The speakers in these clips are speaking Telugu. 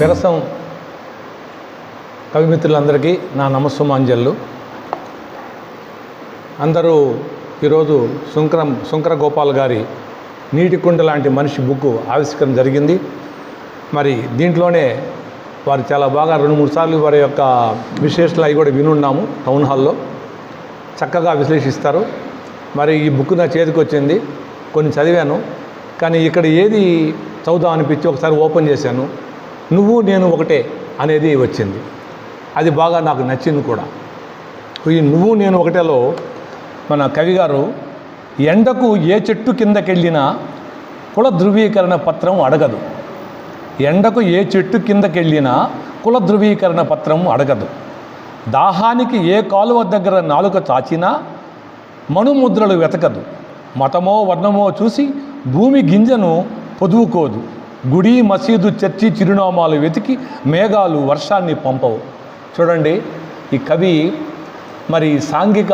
పెరసం కవిమిత్రులందరికీ నా నమస్సుమాంజలు. అందరూ ఈరోజు శంకర గోపాల్ గారి నీటి కుండ లాంటి మనిషి బుక్ ఆవిష్కరణ జరిగింది. మరి దీంట్లోనే వారు చాలా బాగా 2-3 సార్లు వారి యొక్క విశ్లేషణలు అవి కూడా వినున్నాము. టౌన్ హాల్లో చక్కగా విశ్లేషిస్తారు. మరి ఈ బుక్ నా చేతికి వచ్చింది, కొన్ని చదివాను. కానీ ఇక్కడ ఏది చదువుదాం అనిపించి ఒకసారి ఓపెన్ చేశాను. నువ్వు నేను ఒకటే అనేది వచ్చింది. అది బాగా నాకు నచ్చింది కూడా. ఈ నువ్వు నేను ఒకటేలో మన కవి గారు ఎండకు ఏ చెట్టు కిందకెళ్ళినా కుల ధృవీకరణ పత్రం అడగదు. ఎండకు ఏ చెట్టు కిందకెళ్ళినా కుల ధృవీకరణ పత్రం అడగదు. దాహానికి ఏ కాలువ దగ్గర నాలుక చాచినా మణుముద్రలు వెతకదు. మతమో వర్ణమో చూసి భూమి గింజను పొదువుకోదు. గుడి మసీదు చర్చి చిరునామాలు వెతికి మేఘాలు వర్షాన్ని పంపవు. చూడండి, ఈ కవి మరి సాంఘిక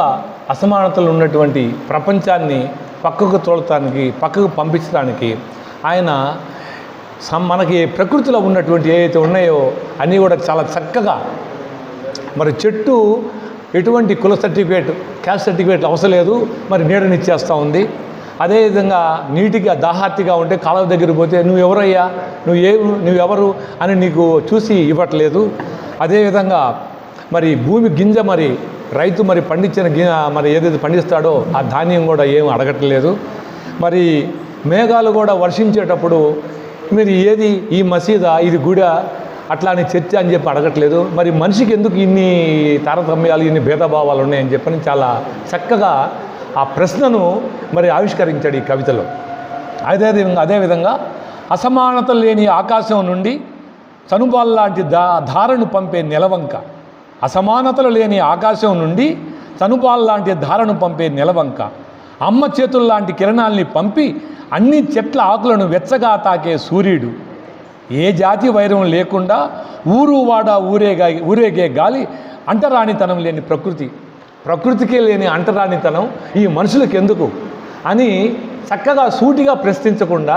అసమానతలు ఉన్నటువంటి ప్రపంచాన్ని పక్కకు తోలటానికి, పక్కకు పంపించడానికి ఆయన మనకి ప్రకృతిలో ఉన్నటువంటి ఏవైతే ఉన్నాయో అన్నీ కూడా చాలా చక్కగా, మరి చెట్టు ఎటువంటి కుల సర్టిఫికేట్, క్యాస్ట్ సర్టిఫికేట్ అవసరం లేదు, మరి నీడనిచ్చేస్తూ ఉంది. అదేవిధంగా నీటిగా దాహార్తిగా ఉంటే కాలువ దగ్గరికి పోతే నువ్వెవరయ్యా, నువ్వెవరు అని నీకు చూసి ఇవ్వట్లేదు. అదేవిధంగా మరి భూమి గింజ, మరి రైతు మరి పండించిన మరి ఏదైతే పండిస్తాడో ఆ ధాన్యం కూడా ఏం అడగట్లేదు. మరి మేఘాలు కూడా వర్షించేటప్పుడు మీరు ఏది ఈ మసీదా, ఇది గుడి, అట్లా అని చర్చ అని చెప్పి అడగట్లేదు. మరి మనిషికి ఎందుకు ఇన్ని తారతమ్యాలు, ఇన్ని భేదభావాలు ఉన్నాయని చెప్పని చాలా చక్కగా ఆ ప్రశ్నను మరి ఆవిష్కరించాడు ఈ కవితలో. అదేవిధంగా అసమానత లేని ఆకాశం నుండి చనుబాల్లాంటి ధారను పంపే నెలవంక. అసమానతలు లేని ఆకాశం నుండి చనుబాల్లాంటి ధారను పంపే నెలవంక. అమ్మ చేతుల్లాంటి కిరణాల్ని పంపి అన్ని చెట్ల ఆకులను వెచ్చగా తాకే సూర్యుడు. ఏ జాతి వైరం లేకుండా ఊరు వాడ ఊరేగే గాలి. అంటరానితనం లేని ప్రకృతికే లేని అంటరానితనం ఈ మనుషులకు ఎందుకు అని చక్కగా సూటిగా ప్రశ్నించకుండా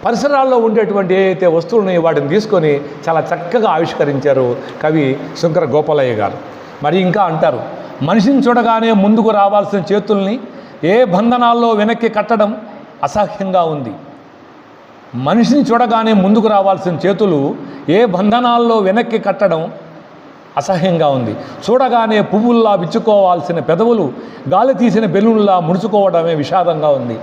పరిసరాల్లో ఉండేటువంటి ఏవైతే వస్తువులు ఉన్నాయో వాటిని తీసుకొని చాలా చక్కగా ఆవిష్కరించారు కవి శంకర గోపాలయ్య గారు. మరి ఇంకా అంటారు, మనిషిని చూడగానే ముందుకు రావాల్సిన చేతుల్ని ఏ బంధనాల్లో వెనక్కి కట్టడం అసహ్యంగా ఉంది. మనిషిని చూడగానే ముందుకు రావాల్సిన చేతులు ఏ బంధనాల్లో వెనక్కి కట్టడం అసహ్యంగా ఉంది. చూడగానే పువ్వుల్లా విచ్చుకోవాల్సిన పెదవులు గాలి తీసిన బెలూన్లా ముడుచుకోవడమే విషాదంగా ఉంది.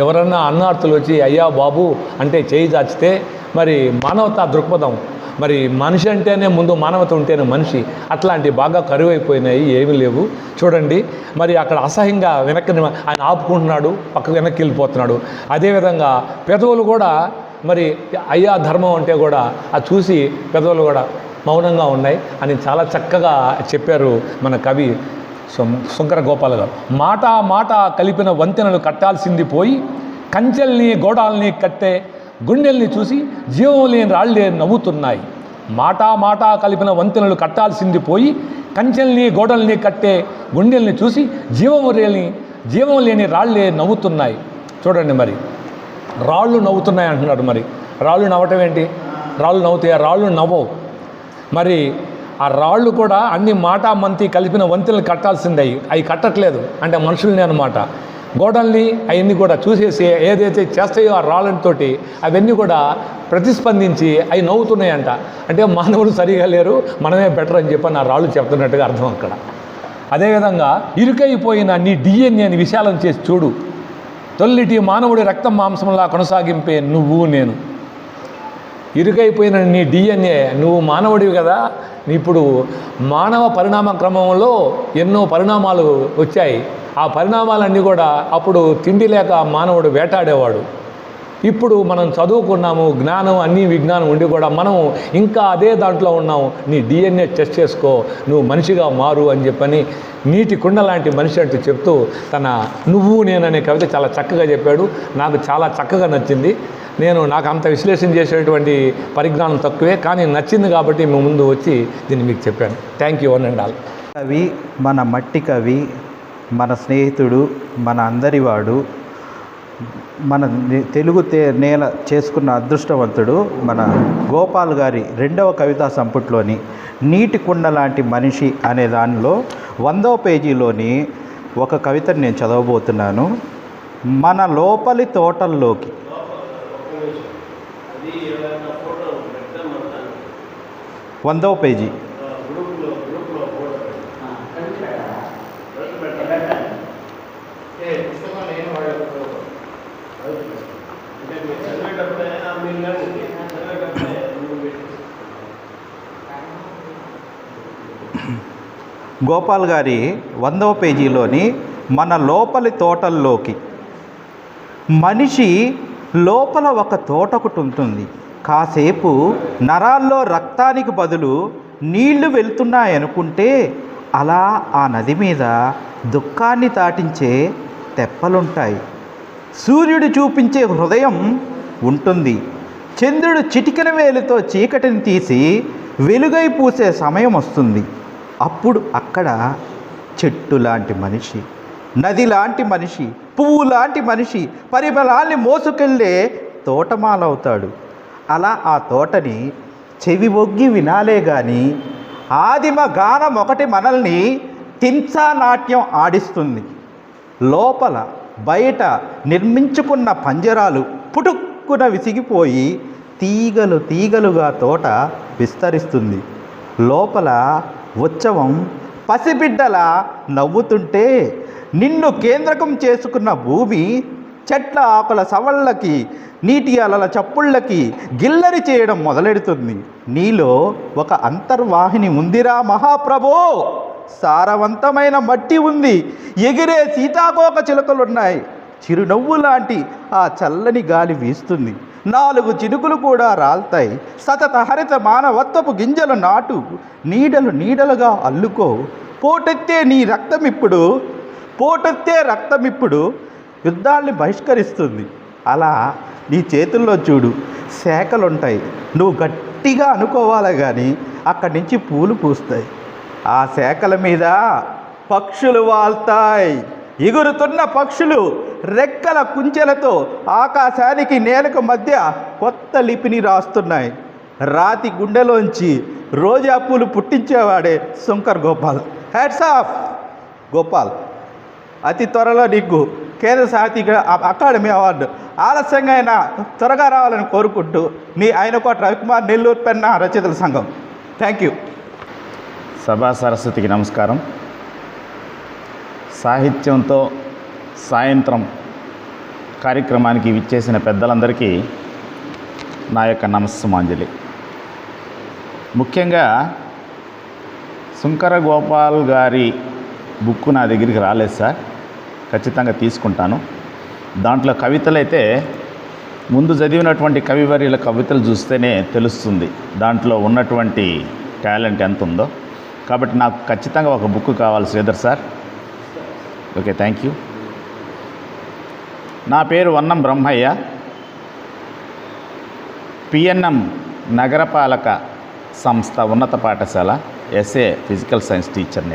ఎవరన్నా అన్నార్థులు వచ్చి అయ్యా బాబు అంటే చేయి దాచితే మరి మానవతా దృక్పథం, మరి మనిషి అంటేనే ముందు మానవత ఉంటేనే మనిషి, అట్లాంటి బాగా కరువైపోయినాయి, ఏమీ లేవు. చూడండి, మరి అక్కడ అసహ్యంగా వెనక్కి ఆయన ఆపుకుంటున్నాడు, పక్కకు వెనక్కి వెళ్ళిపోతున్నాడు. అదేవిధంగా పెదవులు కూడా మరి అయ్యా ధర్మం అంటే కూడా అది చూసి పెదవులు కూడా మౌనంగా ఉన్నాయి అని చాలా చక్కగా చెప్పారు మన కవి శంకర గోపాల్ గారు. మాట కలిపిన వంతెనలు కట్టాల్సింది పోయి కంచెల్ని గోడాల్ని కట్టే గుండెల్ని చూసి జీవం లేని రాళ్లే నవ్వుతున్నాయి. మాట కలిపిన వంతెనలు కట్టాల్సింది పోయి కంచెల్ని గోడల్ని కట్టే గుండెల్ని చూసి జీవం లేని రాళ్లే నవ్వుతున్నాయి. చూడండి, మరి రాళ్ళు నవ్వుతున్నాయి అంటున్నాడు. మరి రాళ్ళు నవ్వటం ఏంటి? రాళ్ళు నవ్వుతాయి, రాళ్ళు నవ్వవు. మరి ఆ రాళ్ళు కూడా అన్ని మంతి కలిపిన వంతెనలు కట్టాల్సిందే, అవి కట్టట్లేదు అంటే మనుషుల్ని అనమాట. గోడల్ని అవన్నీ కూడా చూసేసి ఏదైతే చేస్తాయో ఆ రాళ్ళతోటి అవన్నీ కూడా ప్రతిస్పందించి అవి నవ్వుతున్నాయంట. అంటే మానవులు సరిగా లేరు, మనమే బెటర్ అని చెప్పి ఆ రాళ్ళు చెప్తున్నట్టుగా అర్థం అక్కడ. అదేవిధంగా ఇరుకైపోయిన నీ డిఎన్ఏని విశాలం చేసి చూడు. తొల్లిటి మానవుడి రక్తం మాంసంలా కొనసాగింపే నువ్వు నేను. ఇరుకైపోయిన నీ డిఎన్ఏ, నువ్వు మానవుడివి కదా. ఇప్పుడు మానవ పరిణామ క్రమంలో ఎన్నో పరిణామాలు వచ్చాయి. ఆ పరిణామాలన్నీ కూడా అప్పుడు తిండి లేక మానవుడు వేటాడేవాడు. ఇప్పుడు మనం చదువుకున్నాము, జ్ఞానం అన్నీ విజ్ఞానం ఉండి కూడా మనం ఇంకా అదే దాంట్లో ఉన్నాము. నీ డిఎన్ఏ టెస్ట్ చేసుకో, నువ్వు మనిషిగా మారు అని చెప్పని నీటి కుండ లాంటి మనిషి అంటూ చెప్తూ తన నువ్వు నేను అనే కవిత చాలా చక్కగా చెప్పాడు. నాకు చాలా చక్కగా నచ్చింది. నాకు అంత విశ్లేషణ చేసేటువంటి పరిజ్ఞానం తక్కువే, కానీ నచ్చింది కాబట్టి మీ ముందు వచ్చి దీన్ని మీకు చెప్పాను. Thank you one and all. కవి మన మట్టి కవి, మన స్నేహితుడు, మన అందరివాడు, మన తెలుగు నేల చేసుకున్న అదృష్టవంతుడు మన గోపాల్ గారి 2వ కవితా సంపుట్లోని నీటి కుండ లాంటి మనిషి అనే దానిలో 100వ పేజీలోని ఒక కవితను నేను చదవబోతున్నాను. మన లోపలి తోటల్లోకి. వందవ పేజీ. గోపాల్ గారి 100వ పేజీలోని మన లోపలి తోటల్లోకి. మనిషి లోపల ఒక తోట ఒకటి ఉంటుంది. కాసేపు నరాల్లో రక్తానికి బదులు నీళ్లు వెళ్తున్నాయనుకుంటే అలా ఆ నది మీద దుఃఖాన్ని దాటించే తెప్పలుంటాయి. సూర్యుడు చూపించే హృదయం ఉంటుంది. చంద్రుడు చిటికెన వేలుతో చీకటిని తీసి వెలుగై పూసే సమయం వస్తుంది. అప్పుడు అక్కడ చెట్టు లాంటి మనిషి, నది లాంటి మనిషి, పువ్వు లాంటి మనిషి పరిమళాన్ని మోసుకెళ్ళే తోటమాలవుతాడు. అలా ఆ తోటని చెవి ఒగ్గి వినాలే గాని ఆదిమ గానం ఒకటి మనల్ని తింసా నాట్యం ఆడిస్తుంది. లోపల బయట నిర్మించుకున్న పంజరాలు పుటుక్కున విసిగిపోయి తీగలు తీగలుగా తోట విస్తరిస్తుంది. లోపల ఉత్సవం పసిబిడ్డలా నవ్వుతుంటే నిన్ను కేంద్రకం చేసుకున్న భూమి చెట్ల ఆకుల సవళ్ళకి నీటి అలల చప్పుళ్ళకి గిల్లరి చేయడం మొదలెడుతుంది. నీలో ఒక అంతర్వాహిని ఉందిరా మహాప్రభో. సారవంతమైన మట్టి ఉంది. ఎగిరే సీతాకోక చిలుకలున్నాయి. చిరునవ్వు లాంటి ఆ చల్లని గాలి వీస్తుంది. 4 చినుకులు కూడా రాల్తాయి. సతత హరిత మానవత్వపు గింజలు నాటు. నీడలు నీడలుగా అల్లుకో. పోటెత్తే రక్తమిప్పుడు యుద్ధాల్ని బహిష్కరిస్తుంది. అలా నీ చేతుల్లో చూడు శాఖలుంటాయి. నువ్వు గట్టిగా అనుకోవాలి కానీ అక్కడి నుంచి పూలు పూస్తాయి. ఆ శాఖల మీద పక్షులు వాల్తాయి. ఎగురుతున్న పక్షులు రెక్కల కుంచెలతో ఆకాశానికి నేలకు మధ్య కొత్త లిపిని రాస్తున్నాయి. రాతి గుండెలోంచి రోజా పూలు పుట్టించేవాడే శంకర్ గోపాల్. Hats off Gopal. అతి త్వరలో నీకు కేంద్ర సాహిత్య అకాడమీ అవార్డు ఆలస్యంగా అయినా త్వరగా రావాలని కోరుకుంటూ మీ ఆయనకోట రవికుమార్, నెల్లూరు పెన్నా రచయితల సంఘం. Thank you. సభా సరస్వతికి నమస్కారం. సాహిత్యంతో సాయంత్రం కార్యక్రమానికి విచ్చేసిన పెద్దలందరికీ నా యొక్క నమస్సుమాంజలి. ముఖ్యంగా శంకర గోపాల్ గారి బుక్ నా దగ్గరికి రాలేదు సార్. ఖచ్చితంగా తీసుకుంటాను. దాంట్లో కవితలైతే ముందు చదివినటువంటి కవివర్యుల కవితలు చూస్తేనే తెలుస్తుంది దాంట్లో ఉన్నటువంటి టాలెంట్ ఎంత ఉందో. కాబట్టి నాకు ఖచ్చితంగా ఒక బుక్ కావాలి Sridhar sir. Okay, thank you. నా పేరు వన్నం బ్రహ్మయ్య. పిఎన్ఎం నగరపాలక సంస్థ ఉన్నత పాఠశాల ఎస్ఏ ఫిజికల్ సైన్స్ టీచర్.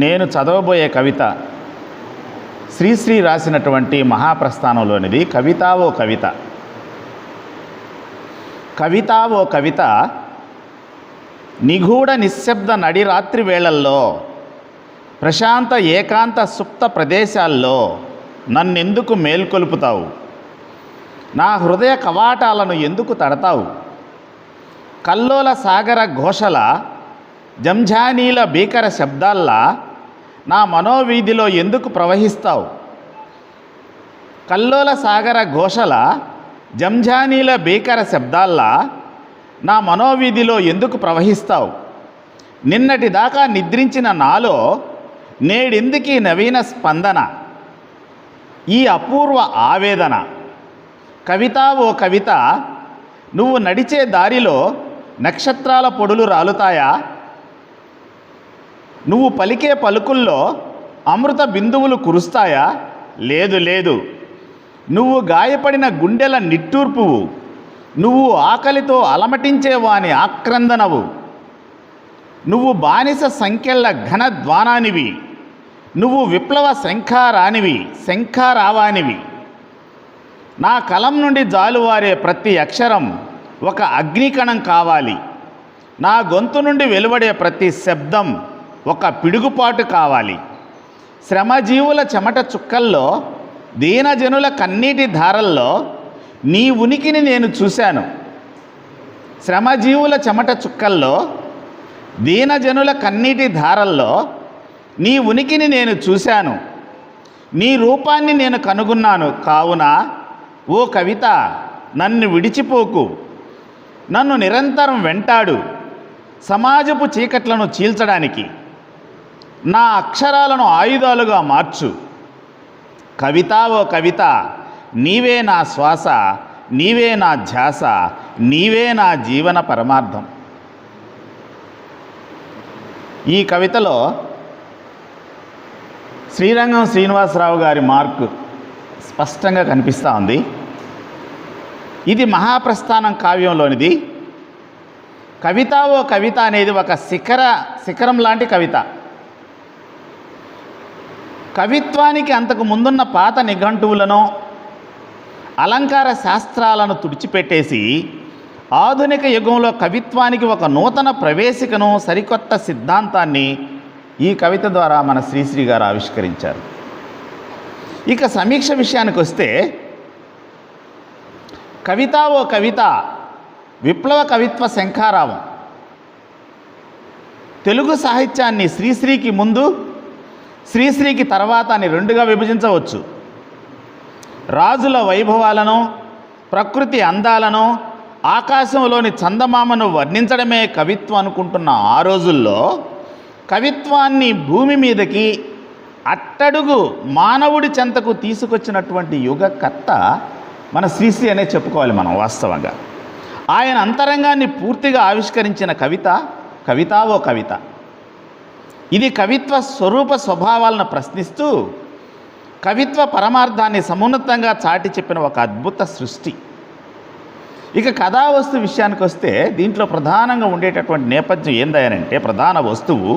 నేను చదవబోయే కవిత శ్రీశ్రీ రాసినటువంటి మహాప్రస్థానంలోనిది. కవితా ఓ కవిత. కవితా ఓ కవిత. నిగూఢ నిశ్శబ్ద నడిరాత్రి వేళల్లో, ప్రశాంత ఏకాంత సుప్త ప్రదేశాల్లో నన్నెందుకు మేల్కొలుపుతావు? నా హృదయ కవాటాలను ఎందుకు తడతావు? కల్లోల సాగర ఘోషల, జంఝానీల భీకర శబ్దాల్లా నా మనోవీధిలో ఎందుకు ప్రవహిస్తావు? కల్లోల సాగర ఘోషల, జంఝానీల భీకర శబ్దాల్లా నా మనోవీధిలో ఎందుకు ప్రవహిస్తావు? నిన్నటి దాకా నిద్రించిన నాలో నేడెందుకీ నవీన స్పందన, ఈ అపూర్వ ఆవేదన? కవిత ఓ కవిత, నువ్వు నడిచే దారిలో నక్షత్రాల పొడులు రాలుతాయా? నువ్వు పలికే పలుకుల్లో అమృత బిందువులు కురుస్తాయా? లేదు లేదు. నువ్వు గాయపడిన గుండెల నిట్టూర్పువు. నువ్వు ఆకలితో అలమటించేవాని ఆక్రందనవు. నువ్వు బానిస సంఖ్యల ఘనధ్వానానివి. నువ్వు విప్లవ శంఖారానివి, శంఖారావానివి. నా కలం నుండి జాలువారే ప్రతి అక్షరం ఒక అగ్నికణం కావాలి. నా గొంతు నుండి వెలువడే ప్రతి శబ్దం ఒక పిడుగుపాటు కావాలి. శ్రమజీవుల చెమట చుక్కల్లో, దీనజనుల కన్నీటి ధారల్లో నీ ఉనికిని నేను చూశాను. శ్రమజీవుల చెమట చుక్కల్లో, దీనజనుల కన్నీటి ధారల్లో నీ ఉనికిని నేను చూశాను. నీ రూపాన్ని నేను కనుగొన్నాను. కావున ఓ కవిత, నన్ను విడిచిపోకు, నన్ను నిరంతరం వెంటాడు. సమాజపు చీకట్లను చీల్చడానికి నా అక్షరాలను ఆయుధాలుగా మార్చు. కవిత, ఓ కవిత, నీవే నా శ్వాస, నీవే నా ధ్యాస, నీవే నా జీవన పరమార్థం. ఈ కవితలో శ్రీరంగం శ్రీనివాసరావు గారి మార్కు స్పష్టంగా కనిపిస్తూ ఉంది. ఇది మహాప్రస్థానం కావ్యంలోనిది. కవిత, ఓ కవిత అనేది ఒక శిఖరం లాంటి కవిత. కవిత్వానికి అంతకు ముందున్న పాత నిఘంటువులను, అలంకార శాస్త్రాలను తుడిచిపెట్టేసి ఆధునిక యుగంలో కవిత్వానికి ఒక నూతన ప్రవేశికను, సరికొత్త సిద్ధాంతాన్ని ఈ కవిత ద్వారా మన శ్రీశ్రీ గారు ఆవిష్కరించారు. ఇక సమీక్ష విషయానికి వస్తే, కవిత, ఓ కవిత విప్లవ కవిత్వ శంఖారావం. తెలుగు సాహిత్యాన్ని శ్రీశ్రీకి ముందు, శ్రీశ్రీకి తర్వాత అని రెండుగా విభజించవచ్చు. రాజుల వైభవాలను, ప్రకృతి అందాలను, ఆకాశంలోని చందమామను వర్ణించడమే కవిత్వం అనుకుంటున్న ఆ రోజుల్లో కవిత్వాన్ని భూమి మీదకి అట్టడుగు మానవుడి చెంతకు తీసుకొచ్చినటువంటి యుగకర్త మన శ్రీశ్రీ అనే చెప్పుకోవాలి మనం. వాస్తవంగా ఆయన అంతరంగాన్ని పూర్తిగా ఆవిష్కరించిన కవిత కవిత, ఓ కవిత. ఇది కవిత్వ స్వరూప స్వభావాలను ప్రశ్నిస్తూ కవిత్వ పరమార్థాన్ని సమున్నతంగా చాటి చెప్పిన ఒక అద్భుత సృష్టి. ఇక కథావస్తు విషయానికి వస్తే, దీంట్లో ప్రధానంగా ఉండేటటువంటి నేపథ్యం ఏందనంటే, ప్రధాన వస్తువు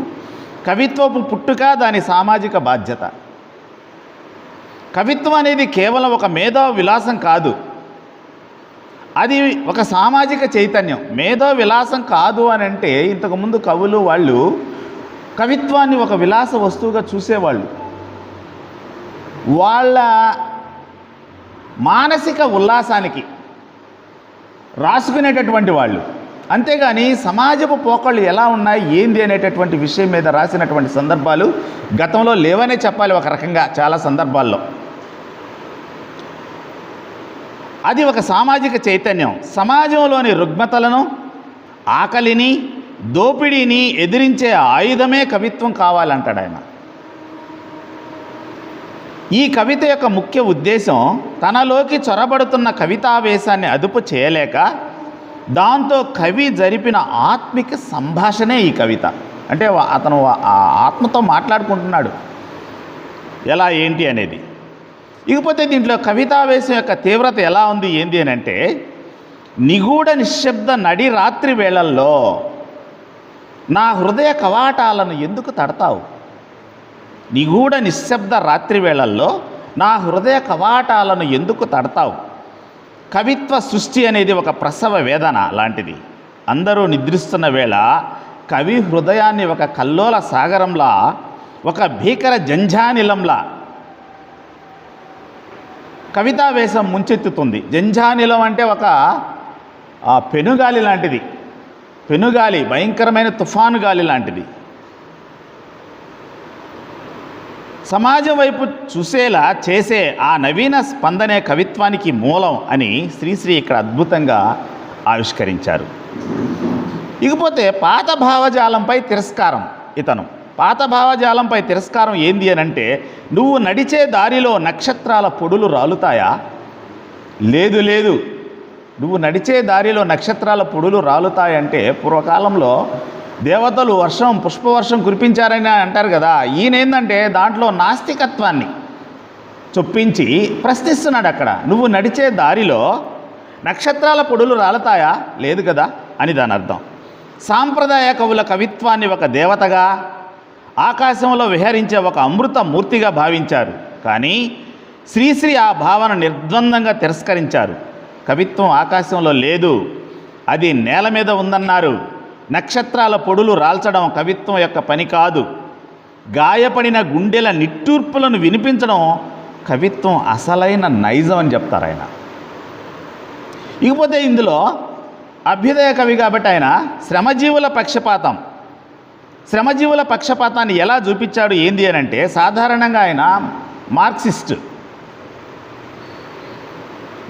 కవిత్వపు పుట్టుక, దాని సామాజిక బాధ్యత. కవిత్వం అనేది కేవలం ఒక మేధో విలాసం కాదు, అది ఒక సామాజిక చైతన్యం. మేధో విలాసం కాదు అని అంటే, ఇంతకుముందు కవులు వాళ్ళు కవిత్వాన్ని ఒక విలాస వస్తువుగా చూసేవాళ్ళు. వాళ్ళ మానసిక ఉల్లాసానికి రాసుకునేటటువంటి వాళ్ళు. అంతేగాని సమాజపు పోకళ్ళు ఎలా ఉన్నాయి, ఏంది అనేటటువంటి విషయం మీద రాసినటువంటి సందర్భాలు గతంలో లేవనే చెప్పాలి ఒక రకంగా. చాలా సందర్భాల్లో అది ఒక సామాజిక చైతన్యం. సమాజంలోని రుగ్మతలను, ఆకలిని, దోపిడీని ఎదిరించే ఆయుధమే కవిత్వం కావాలంటాడు ఆయన. ఈ కవిత యొక్క ముఖ్య ఉద్దేశం తనలోకి చొరబడుతున్న కవితావేశాన్ని అదుపు చేయలేక దాంతో కవి జరిపిన ఆత్మిక సంభాషణే ఈ కవిత. అంటే అతను ఆ ఆత్మతో మాట్లాడుకుంటున్నాడు ఎలా ఏంటి అనేది. ఇకపోతే దీంట్లో కవితావేశం యొక్క తీవ్రత ఎలా ఉంది ఏంటి అని అంటే, నిగూఢ నిశ్శబ్ద నడి రాత్రి వేళల్లో నా హృదయ కవాటాలను ఎందుకు తడతావు? నిగూఢ నిశ్శబ్ద రాత్రి వేళల్లో నా హృదయ కవాటాలను ఎందుకు తడతావు? కవిత్వ సృష్టి అనేది ఒక ప్రసవ వేదన లాంటిది. అందరూ నిద్రిస్తున్న వేళ కవి హృదయాన్ని ఒక కల్లోల సాగరంలా, ఒక భీకర జంఝానిలంలా కవితావేశం ముంచెత్తుతుంది. జంఝానిలం అంటే ఒక పెనుగాలి లాంటిది, పెనుగాలి, భయంకరమైన తుఫాను గాలి లాంటిది. సమాజం వైపు చూసేలా చేసే ఆ నవీన స్పందనే కవిత్వానికి మూలం అని శ్రీశ్రీ ఇక్కడ అద్భుతంగా ఆవిష్కరించారు. ఇకపోతే పాత భావజాలంపై తిరస్కారం. ఇతను పాత భావజాలంపై తిరస్కారం ఏంది అని అంటే, నువ్వు నడిచే దారిలో నక్షత్రాల పొడులు రాలుతాయా? లేదు లేదు. నువ్వు నడిచే దారిలో నక్షత్రాల పొడులు రాలుతాయంటే, పూర్వకాలంలో దేవతలు పుష్పవర్షం కురిపించారని అంటారు కదా. ఈయన ఏంటంటే దాంట్లో నాస్తికత్వాన్ని చొప్పించి ప్రశ్నిస్తున్నాడు అక్కడ. నువ్వు నడిచే దారిలో నక్షత్రాల పొడులు రాలతాయా? లేదు కదా అని దాని అర్థం. సాంప్రదాయ కవుల కవిత్వాన్ని ఒక దేవతగా, ఆకాశంలో విహరించే ఒక అమృత మూర్తిగా భావించారు. కానీ శ్రీశ్రీ ఆ భావన నిర్ద్వందంగా తిరస్కరించారు. కవిత్వం ఆకాశంలో లేదు, అది నేల మీద ఉందన్నారు. నక్షత్రాల పొడులు రాల్చడం కవిత్వం యొక్క పని కాదు. గాయపడిన గుండెల నిట్టూర్పులను వినిపించడం కవిత్వం అసలైన నైజం అని చెప్తారు ఆయన. ఇకపోతే ఇందులో అభ్యుదయ కవి కాబట్టి ఆయన శ్రమజీవుల పక్షపాతాన్ని ఎలా చూపించాడు ఏంది అని అంటే, సాధారణంగా ఆయన మార్క్సిస్ట్.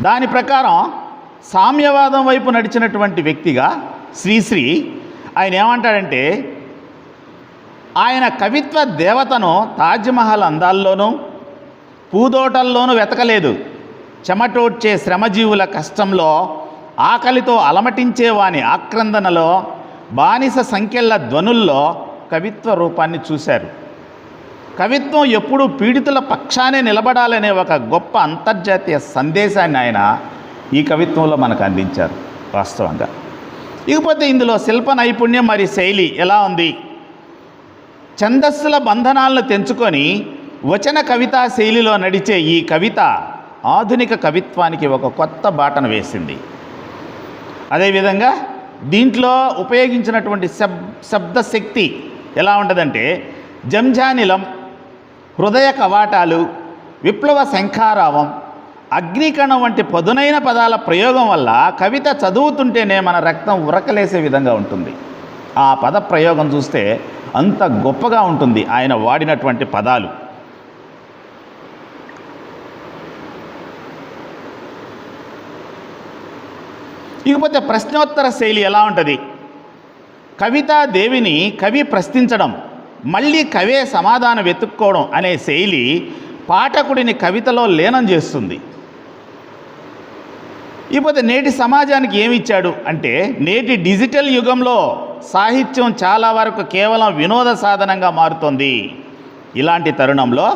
దాని ప్రకారం సామ్యవాదం వైపు నడిచినటువంటి వ్యక్తిగా శ్రీశ్రీ ఆయన ఏమంటాడంటే, ఆయన కవిత్వ దేవతను తాజ్మహల్ అందాల్లోనూ పూదోటల్లోనూ వెతకలేదు. చెమటోడ్చే శ్రమజీవుల కష్టంలో, ఆకలితో అలమటించే వాని ఆక్రందనలో, బానిస సంఖ్యల ధ్వనుల్లో కవిత్వ రూపాన్ని చూశారు. కవిత్వం ఎప్పుడూ పీడితుల పక్షానే నిలబడాలనే ఒక గొప్ప అంతర్జాతీయ సందేశాన్ని ఆయన ఈ కవిత్వంలో మనకు అందించారు వాస్తవంగా. ఇకపోతే ఇందులో శిల్ప నైపుణ్యం మరియు శైలి ఎలా ఉంది? ఛందస్సుల బంధనాలను తెంచుకొని వచన కవితా శైలిలో నడిచే ఈ కవిత ఆధునిక కవిత్వానికి ఒక కొత్త బాటను వేసింది. అదేవిధంగా దీంట్లో ఉపయోగించినటువంటి శబ్దశక్తి ఎలా ఉంటుందంటే, జంఝానిలం, హృదయ కవాటాలు, విప్లవ శంఖారావం, అగ్నికణం వంటి పదునైన పదాల ప్రయోగం వల్ల కవిత చదువుతుంటేనే మన రక్తం ఉరకలేసే విధంగా ఉంటుంది. ఆ పద ప్రయోగం చూస్తే అంత గొప్పగా ఉంటుంది ఆయన వాడినటువంటి పదాలు. ఇకపోతే ప్రశ్నోత్తర శైలి ఎలా ఉంటుంది? కవితాదేవిని కవి ప్రశ్నించడం, మళ్ళీ కవే సమాధానం వెతుక్కోవడం అనే శైలి పాఠకుడిని కవితలో లీనం చేస్తుంది. ఇకపోతే నేటి సమాజానికి ఏమి ఇచ్చాడు అంటే, నేటి డిజిటల్ యుగంలో సాహిత్యం చాలా వరకు కేవలం వినోద సాధనంగా మారుతోంది. ఇలాంటి తరుణంలో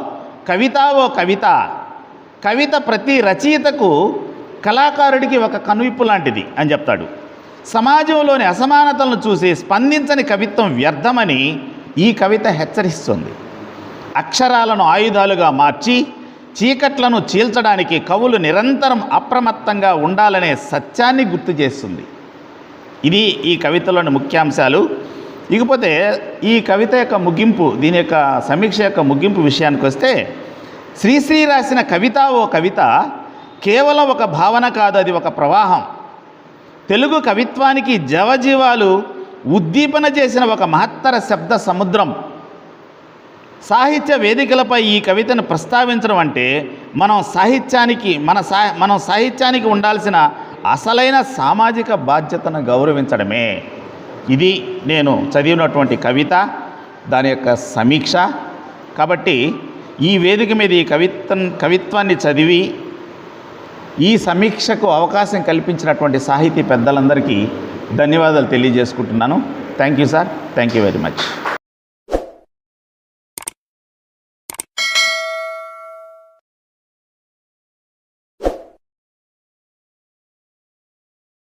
కవిత ప్రతి రచయితకు, కళాకారుడికి ఒక కనువిప్పు లాంటిది అని చెప్తాడు. సమాజంలోని అసమానతలను చూసి స్పందించని కవిత్వం వ్యర్థమని ఈ కవిత హెచ్చరిస్తుంది. అక్షరాలను ఆయుధాలుగా మార్చి చీకట్లను చీల్చడానికి కవులు నిరంతరం అప్రమత్తంగా ఉండాలనే సత్యాన్ని గుర్తు చేస్తుంది. ఇది ఈ కవితలోని ముఖ్యాంశాలు. ఇకపోతే ఈ కవిత యొక్క ముగింపు, దీని యొక్క సమీక్ష యొక్క ముగింపు విషయానికి వస్తే, శ్రీశ్రీ రాసిన కవిత ఓ కవిత కేవలం ఒక భావన కాదు, అది ఒక ప్రవాహం. తెలుగు కవిత్వానికి జవజీవాలు ఉద్దీపన చేసిన ఒక మహత్తర శబ్ద సముద్రం. సాహిత్య వేదికలపై ఈ కవితను ప్రస్తావించడం అంటే మనం సాహిత్యానికి ఉండాల్సిన అసలైన సామాజిక బాధ్యతను గౌరవించడమే. ఇది నేను చదివినటువంటి కవిత, దాని యొక్క సమీక్ష. కాబట్టి ఈ వేదిక మీద ఈ కవిత్వాన్ని చదివి ఈ సమీక్షకు అవకాశం కల్పించినటువంటి సాహితీ పెద్దలందరికీ ధన్యవాదాలు తెలియజేసుకుంటున్నాను. Thank you sir, thank you very much.